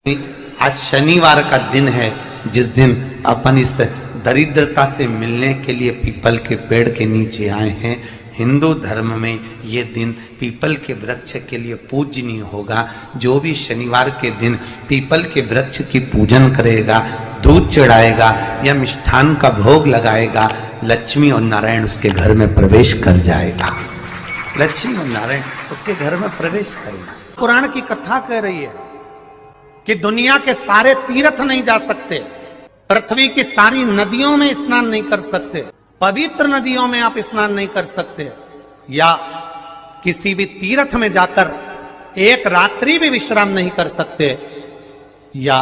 आज शनिवार का दिन है, जिस दिन अपन इस दरिद्रता से मिलने के लिए पीपल के पेड़ के नीचे आए हैं। हिंदू धर्म में ये दिन पीपल के वृक्ष के लिए पूजनीय होगा। जो भी शनिवार के दिन पीपल के वृक्ष की पूजन करेगा, दूध चढ़ाएगा या मिष्ठान का भोग लगाएगा, लक्ष्मी और नारायण उसके घर में प्रवेश कर जाएगा। लक्ष्मी और नारायण उसके घर में प्रवेश करेगा। पुराण की कथा कह रही है कि दुनिया के सारे तीर्थ नहीं जा सकते, पृथ्वी की सारी नदियों में स्नान नहीं कर सकते, पवित्र नदियों में आप स्नान नहीं कर सकते, या किसी भी तीर्थ में जाकर एक रात्रि भी विश्राम नहीं कर सकते, या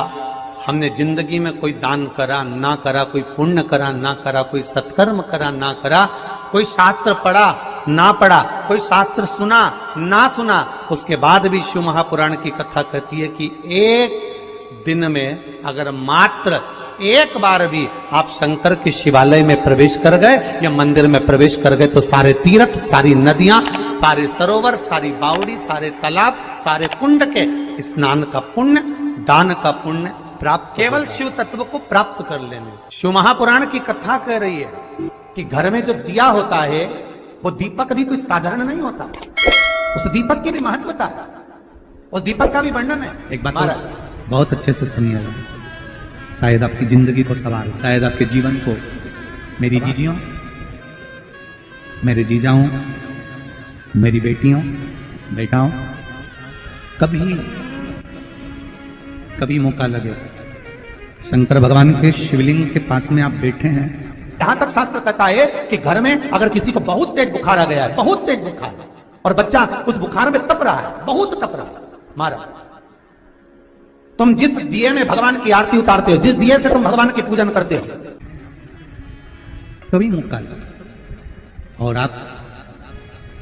हमने जिंदगी में कोई दान करा ना करा, कोई पुण्य करा ना करा, कोई सत्कर्म करा ना करा, कोई शास्त्र पढ़ा ना पढ़ा, कोई शास्त्र सुना ना सुना, उसके बाद भी शिव महापुराण की कथा कहती है कि एक दिन में अगर मात्र एक बार भी आप शंकर के शिवालय में प्रवेश कर गए या मंदिर में प्रवेश कर गए तो सारे तीर्थ, सारी नदियां, सारे सरोवर, सारी बावड़ी, सारे तालाब, सारे कुंड के स्नान का पुण्य, दान का पुण्य प्राप्त, केवल शिव तत्व को प्राप्त कर लेने। शिव महापुराण की कथा कह रही है कि घर में जो दिया होता है वो दीपक भी कोई साधारण नहीं होता, उस दीपक की भी महत्वता है, उस दीपक का भी वर्णन है। एक बात बहुत अच्छे से सुनिएगा, शायद आपकी जिंदगी को सवार, शायद आपके जीवन को। मेरी जीजियों, मेरे जीजाओं, मेरी बेटियों, बेटाओं, कभी मौका लगे, शंकर भगवान के शिवलिंग के पास में आप बैठे हैं। यहां तक शास्त्र कहता है कि घर में अगर किसी को बहुत तेज बुखार आ गया है, बहुत तेज बुखार, और बच्चा उस बुखार में तप रहा है, बहुत तप रहा है, मारा, तुम जिस दिए में भगवान की आरती उतारते हो, जिस दिए से तुम भगवान की पूजन करते हो, कभी मौका लगा और आप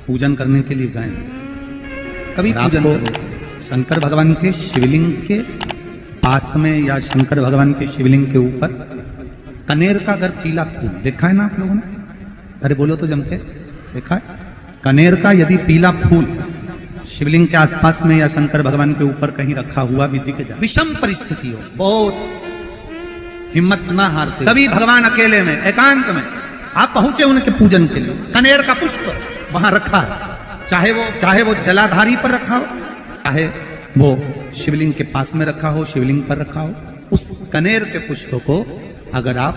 पूजन करने के लिए गए, कभी आपको शंकर भगवान के शिवलिंग के पास में या शंकर भगवान के शिवलिंग के ऊपर कनेर का अगर पीला फूल देखा है ना आप लोगों ने, अरे बोलो तो जम के, देखा है? कनेर का यदि पीला फूल शिवलिंग के आसपास में या शंकर भगवान के ऊपर कहीं रखा हुआ भी दिख जाए, विषम परिस्थिति हो, बहुत हिम्मत ना हारते, कभी भगवान अकेले में एकांत में आप पहुंचे उनके पूजन के लिए, कनेर का पुष्प वहां रखा है, चाहे वो जलाधारी पर रखा हो, चाहे वो शिवलिंग के पास में रखा हो, शिवलिंग पर रखा हो, उस कनेर के पुष्प को अगर आप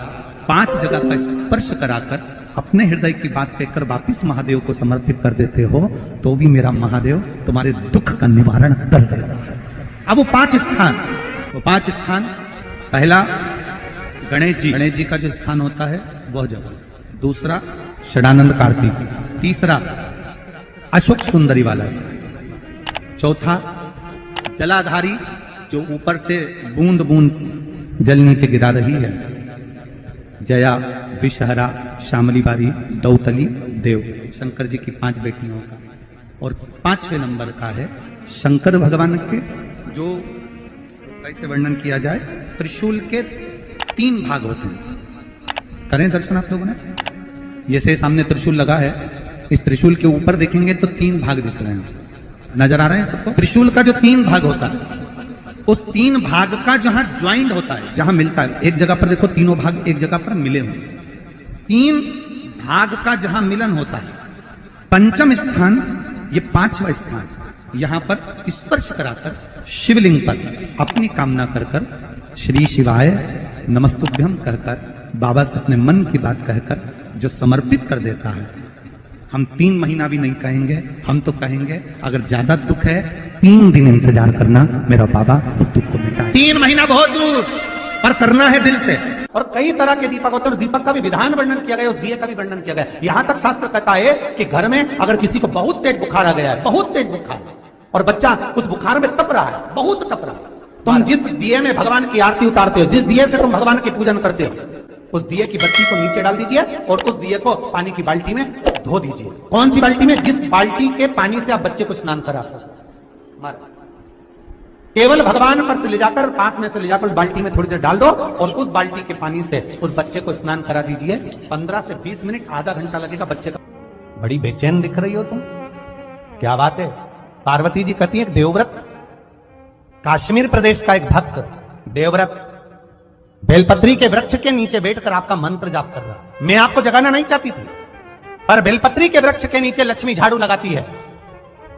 5 जगह का स्पर्श कराकर अपने हृदय की बात कहकर वापिस महादेव को समर्पित कर देते हो तो भी मेरा महादेव तुम्हारे दुख का निवारण कर देगा। अब वो 5 स्थान, पहला गणेश जी का जो स्थान होता है वह जगह, दूसरा षडानंद कार्तिक, तीसरा अशोक सुंदरी वाला स्थान, चौथा जलाधारी जो ऊपर से बूंद बूंद जल नीचे गिरा रही है, जया, विषहरा, शामली बारी, दौतली, देव, शंकर जी की 5 बेटियों का, और 5वें नंबर का है शंकर भगवान के, जो कैसे वर्णन किया जाए, त्रिशूल के 3 भाग होते हैं। करें दर्शन आप लोगों ने, जैसे सामने त्रिशूल लगा है, इस त्रिशूल के ऊपर देखेंगे तो 3 भाग दिख रहे हैं, नजर आ रहे हैं सबको? त्रिशूल का जो 3 भाग होता है, उस 3 भाग का जहां ज्वाइंट होता है, जहां मिलता है, एक जगह पर देखो तीनों भाग एक जगह पर मिले हुए, 3 भाग का जहां मिलन होता है, पंचम स्थान, ये 5वां स्थान, यहां पर स्पर्श कराकर शिवलिंग पर अपनी कामना कर श्री शिवाय नमस्तुभ्यम कहकर बाबा से अपने मन की बात कहकर जो समर्पित कर देता है, हम 3 महीना भी नहीं कहेंगे, हम तो कहेंगे अगर ज्यादा दुख है 3 दिन इंतजार करना, मेरा बाबा उस दुख को मिटाए। 3 महीना बहुत दूर, पर करना है दिल से। और कई तरह के दीपक होते हैं, दीपक का भी विधान वर्णन किया गया, उस दिए का भी वर्णन किया गया। यहां तक शास्त्र कहता है कि घर में अगर किसी को बहुत तेज बुखार आ गया है, बहुत तेज बुखार, और बच्चा उस बुखार में तप रहा है, बहुत तप रहा है, तुम जिस दिए में भगवान की आरती उतारते हो, जिस दिए से तुम भगवान की पूजन करते हो, उस दिए की बत्ती को नीचे डाल दीजिए और उस दिए को पानी की बाल्टी में धो दीजिए। कौन सी बाल्टी में? जिस बाल्टी के पानी से आप बच्चे को स्नान करा सको, केवल भगवान पर से ले जाकर, पास में से ले जाकर उस बाल्टी में थोड़ी देर डाल दो और उस बाल्टी के पानी से उस बच्चे को स्नान करा दीजिए। 15 से 20 मिनट, आधा घंटा लगेगा बच्चे का। बड़ी बेचैन दिख रही हो तुम, क्या बात है? पार्वती जी कहती है देवव्रत कश्मीर प्रदेश का एक भक्त देवव्रत बेलपत्री के वृक्ष के नीचे बैठकर आपका मंत्र जाप कर रहा। मैं आपको जगाना नहीं चाहती थी, पर बेलपत्री के वृक्ष के नीचे लक्ष्मी झाड़ू लगाती है,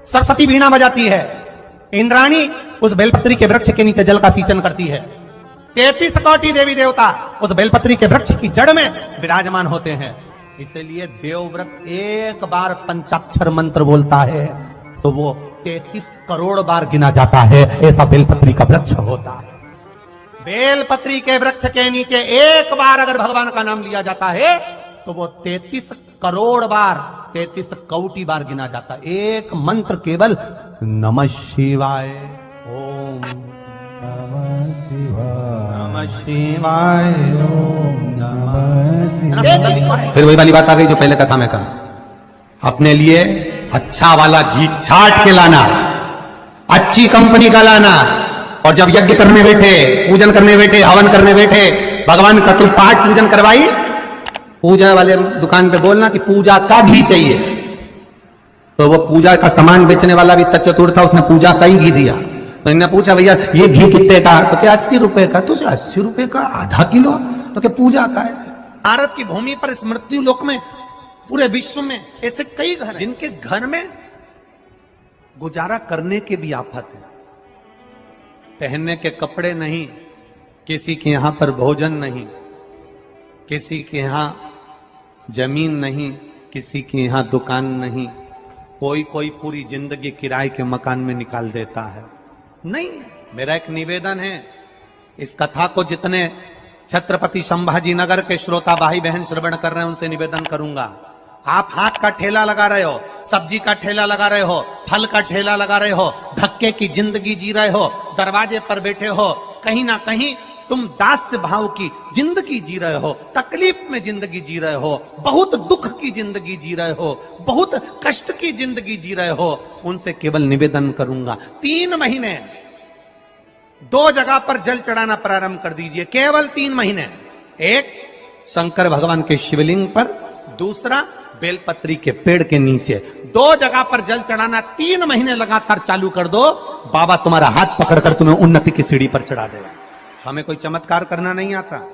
सरस्वती वीणा बजाती है, इंद्राणी उस बेलपत्री के वृक्ष के नीचे जल का सींचन करती है, 33 कोटि देवी देवता उस बेलपत्री के वृक्ष की जड़ में विराजमान होते हैं। इसलिए देवव्रत एक बार पंचाक्षर मंत्र बोलता है तो वो 33 करोड़ बार गिना जाता है। ऐसा बेलपत्री का वृक्ष होता है। बेलपत्री के वृक्ष के नीचे एक बार अगर भगवान का नाम लिया जाता है तो वो 33 करोड़ बार, 33 कोटि बार गिना जाता है। एक मंत्र केवल नमः शिवाय, ओम नमः शिवाय, ओम नमः शिवाय। फिर वही वाली बात आ गई जो पहले कथा में कहा, अपने लिए अच्छा वाला घी छाट के लाना, अच्छी कंपनी का लाना, और जब यज्ञ करने बैठे, पूजन करने बैठे, हवन करने बैठे, भगवान का तुम पाठ पूजन करवाई, पूजा वाले दुकान पे बोलना कि पूजा का घी चाहिए। तो वो पूजा का सामान बेचने वाला भी तत्चतुर था, उसने पूजा का ही घी दिया। तो इन्होंने पूछा भैया ये घी कितने का? तो क्या 80 रुपए का? तो 80 रुपए का आधा किलो? तो क्या पूजा का है? भारत की भूमि पर इस मृत्यु लोक में पूरे विश्व में ऐसे कई घर हैं जिनके घर में गुजारा करने के भी आफत है। पहनने के कपड़े नहीं, किसी के यहां पर भोजन नहीं, किसी के यहां जमीन नहीं, किसी के यहां दुकान नहीं, कोई पूरी जिंदगी किराए के मकान में निकाल देता है। नहीं, मेरा एक निवेदन है, इस कथा को जितने छत्रपति संभाजी नगर के श्रोता भाई बहन श्रवण कर रहे हैं उनसे निवेदन करूंगा, आप हाथ का ठेला लगा रहे हो, सब्जी का ठेला लगा रहे हो, फल का ठेला लगा रहे हो, धक्के की जिंदगी जी रहे हो, दरवाजे पर बैठे हो, कहीं ना कहीं तुम दास्य भाव की जिंदगी जी रहे हो, तकलीफ में जिंदगी जी रहे हो, बहुत दुख की जिंदगी जी रहे हो, बहुत कष्ट की जिंदगी जी रहे हो, उनसे केवल निवेदन करूंगा 3 महीने 2 जगह पर जल चढ़ाना प्रारंभ कर दीजिए। केवल 3 महीने, एक शंकर भगवान के शिवलिंग पर, दूसरा बेलपत्री के पेड़ के नीचे, 2 जगह पर जल चढ़ाना 3 महीने लगातार चालू कर दो। बाबा तुम्हारा हाथ पकड़कर तुम्हें उन्नति की सीढ़ी पर चढ़ा देगा। हमें कोई चमत्कार करना नहीं आता,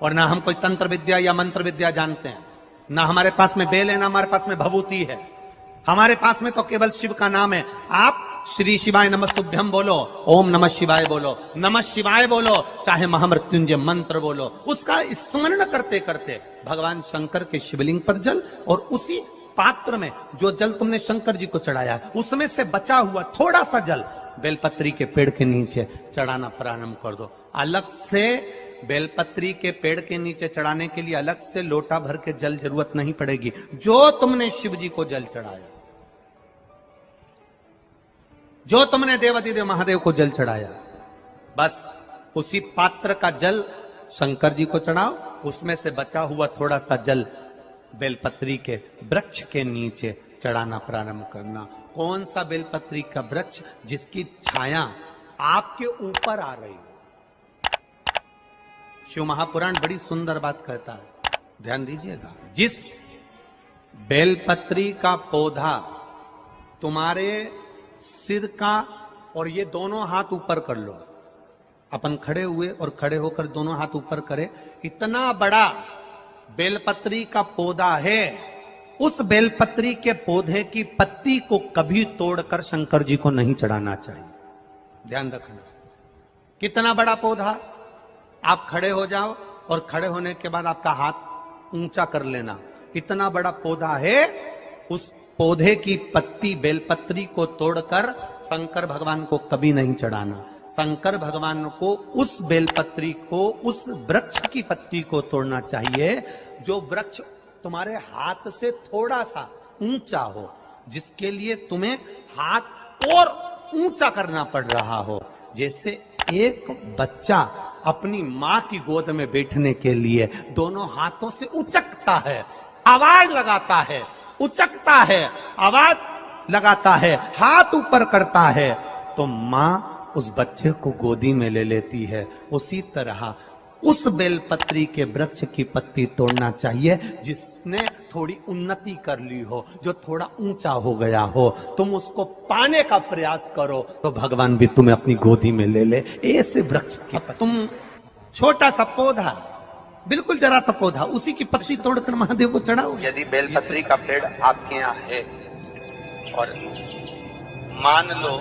और ना हम कोई तंत्र विद्या या मंत्र विद्या जानते हैं, ना हमारे पास में बेल है, ना हमारे पास में भभूति है। हमारे पास में तो केवल शिव का नाम है। आप श्री शिवाय नमस्तुभ्यम बोलो, ओम नमः शिवाय बोलो, नमः शिवाय बोलो, चाहे महामृत्युंजय मंत्र बोलो, उसका स्मरण करते करते भगवान शंकर के शिवलिंग पर जल, और उसी पात्र में जो जल तुमने शंकर जी को चढ़ाया उसमें से बचा हुआ थोड़ा सा जल बेलपत्री के पेड़ के नीचे चढ़ाना प्रारंभ कर दो। अलग से बेलपत्री के पेड़ के नीचे चढ़ाने के लिए अलग से लोटा भर के जल जरूरत नहीं पड़ेगी। जो तुमने शिव जी को जल चढ़ाया, जो तुमने देवादिदेव महादेव को जल चढ़ाया, बस उसी पात्र का जल शंकर जी को चढ़ाओ, उसमें से बचा हुआ थोड़ा सा जल बेलपत्री के वृक्ष के नीचे चढ़ाना प्रारंभ करना। कौन सा बेलपत्री का वृक्ष? जिसकी छाया आपके ऊपर आ रही हो। शिव महापुराण बड़ी सुंदर बात कहता है, ध्यान दीजिएगा। जिस बेलपत्री का पौधा तुम्हारे सिर का, और ये दोनों हाथ ऊपर कर लो, अपन खड़े हुए और खड़े होकर दोनों हाथ ऊपर करें, इतना बड़ा बेलपत्री का पौधा है, उस बेलपत्री के पौधे की पत्ती को कभी तोड़कर शंकर जी को नहीं चढ़ाना चाहिए। ध्यान रखना, कितना बड़ा पौधा। आप खड़े हो जाओ और खड़े होने के बाद आपका हाथ ऊंचा कर लेना, इतना बड़ा पौधा है, उस पौधे की पत्ती बेलपत्री को तोड़कर शंकर भगवान को कभी नहीं चढ़ाना। शंकर भगवान को उस बेलपत्री को, उस वृक्ष की पत्ती को तोड़ना चाहिए जो वृक्ष तुम्हारे हाथ से थोड़ा सा ऊंचा हो, जिसके लिए तुम्हें हाथ और ऊंचा करना पड़ रहा हो। जैसे एक बच्चा अपनी मां की गोद में बैठने के लिए दोनों हाथों से उचकता है, आवाज लगाता है, उचकता है, आवाज लगाता है, हाथ ऊपर करता है, तो मां उस बच्चे को गोदी में ले लेती है। उसी तरह उस बेलपत्री के वृक्ष की पत्ती तोड़ना चाहिए जिसने थोड़ी उन्नति कर ली हो, जो थोड़ा ऊंचा हो गया हो। तुम उसको पाने का प्रयास करो तो भगवान भी तुम्हें अपनी गोदी में ले ले। ऐसे वृक्ष की तुम छोटा सा पौधा, बिल्कुल जरा सा पौधा, उसी की पत्ती तोड़कर महादेव को चढ़ाओ। यदि बेलपत्री का पेड़ आपके यहाँ है और मान लो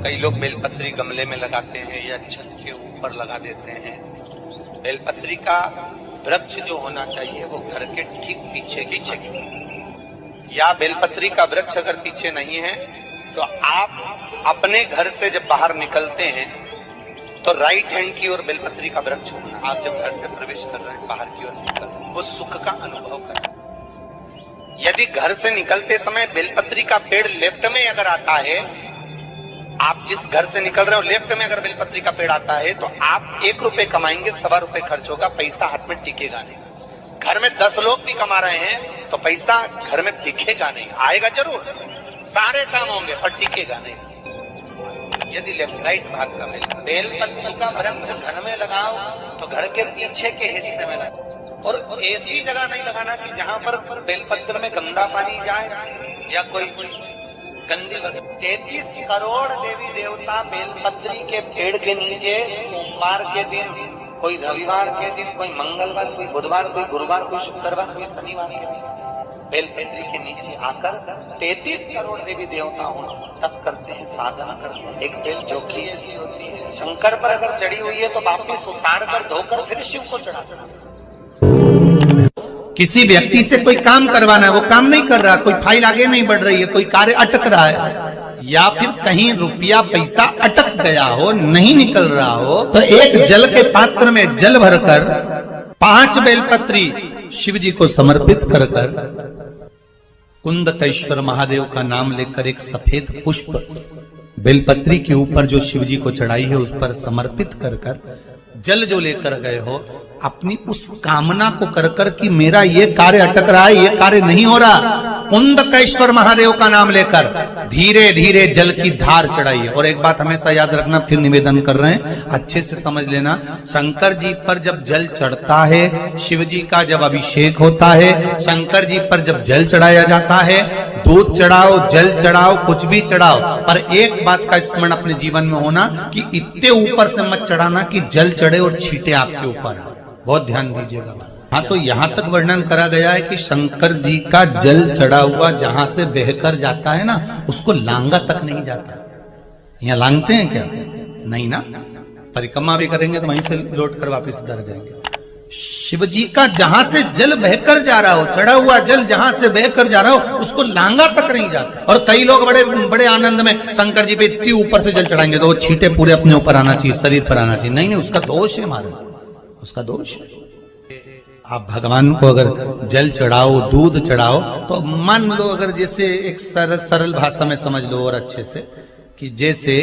कई लोग बेलपत्री गमले में लगाते हैं या छत के ऊपर लगा देते हैं, बेलपत्री का वृक्ष जो होना चाहिए वो घर के ठीक पीछे पीछे, या बेलपत्री का वृक्ष अगर पीछे नहीं है तो आप अपने घर से जब बाहर निकलते हैं तो राइट हैंड की ओर बेलपत्री का वृक्ष होना। आप जब घर से प्रवेश कर रहे हैं बाहर की ओर निकल, वो सुख का अनुभव करें। यदि घर से निकलते समय बेलपत्री का पेड़ लेफ्ट में अगर आता है, आप जिस घर से निकल रहे हो लेफ्ट में अगर बेलपत्री का पेड़ आता है तो आप 1 रुपए कमाएंगे, 1.25 रुपए खर्च होगा, पैसा हाथ में टिकेगा नहीं। घर में 10 लोग भी कमा रहे हैं तो पैसा घर में दिखेगा नहीं, आएगा जरूर, सारे काम होंगे पर टिकेगा नहीं। यदि लेफ्ट राइट भाग का बेलपत्री का वृक्ष घर में लगाओ तो घर के पीछे के हिस्से में लगाओ, और ऐसी जगह नहीं लगाना कि जहां पर बेलपत्र में गंदा पानी जाए या कोई गंदी वस्तु। 33 करोड़ देवी देवता बेलपत्री के पेड़ के नीचे सोमवार के दिन, कोई रविवार के दिन, कोई मंगलवार, कोई बुधवार, कोई गुरुवार, कोई शुक्रवार, कोई शनिवार के दिन बेलपत्री के नीचे आकर 33 करोड़ देवी देवता हो तप करते हैं, साधना करते हैं। एक बेल चौकी ऐसी होती है, शंकर पर अगर चढ़ी हुई है तो वापिस उतार कर धोकर फिर शिव को चढ़ा सकते। किसी व्यक्ति से कोई काम करवाना है, वो काम नहीं कर रहा, कोई फाइल आगे नहीं बढ़ रही है, कोई कार्य अटक रहा है, या फिर कहीं रुपया पैसा अटक गया हो, नहीं निकल रहा हो, तो एक जल के पात्र में जल भरकर 5 बेलपत्री शिव जी को समर्पित कर कुंदकेश्वर महादेव का नाम लेकर एक सफेद पुष्प बेलपत्री के ऊपर जो शिव जी को चढ़ाई है उस पर समर्पित कर जल जो लेकर गए हो, अपनी उस कामना को कर कि मेरा ये कार्य अटक रहा है, ये कार्य नहीं हो रहा, कुंदकेश्वर महादेव का नाम लेकर धीरे धीरे जल की धार चढ़ाइए। और एक बात हमेशा याद रखना, फिर निवेदन कर रहे हैं, अच्छे से समझ लेना, शंकर जी पर जब जल चढ़ता है, शिव जी का जब अभिषेक होता है, शंकर जी पर जब जल चढ़ाया जाता है, दूध चढ़ाओ, जल चढ़ाओ, कुछ भी चढ़ाओ, पर एक बात का स्मरण अपने जीवन में होना कि इतने ऊपर से मत चढ़ाना कि जल चढ़े और छींटे आपके ऊपर। बहुत ध्यान दीजिएगा। हाँ, तो यहां तक वर्णन करा गया है कि शंकर जी का जल चढ़ा हुआ जहां से बहकर जाता है ना, उसको लांगा तक नहीं जाता। यहाँ लांगते हैं क्या? नहीं ना, परिक्रमा भी करेंगे तो वहीं से लौट कर वापिस उधर जाएंगे। शिव जी का जहां से जल बहकर जा रहा हो, चढ़ा हुआ जल जहां से बहकर जा रहा हो, उसको लांगा तक नहीं जाता। और कई लोग बड़े बड़े आनंद में शंकर जी पे इतनी ऊपर से जल चढ़ाएंगे तो वो छींटे पूरे अपने ऊपर आना चाहिए, शरीर पर आना चाहिए। नहीं नहीं, उसका दोष है हमारा, उसका दोष। आप भगवान को अगर जल चढ़ाओ, दूध चढ़ाओ, तो मान लो अगर जैसे एक सरल भाषा में समझ लो और अच्छे से, कि जैसे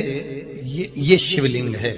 ये शिवलिंग है,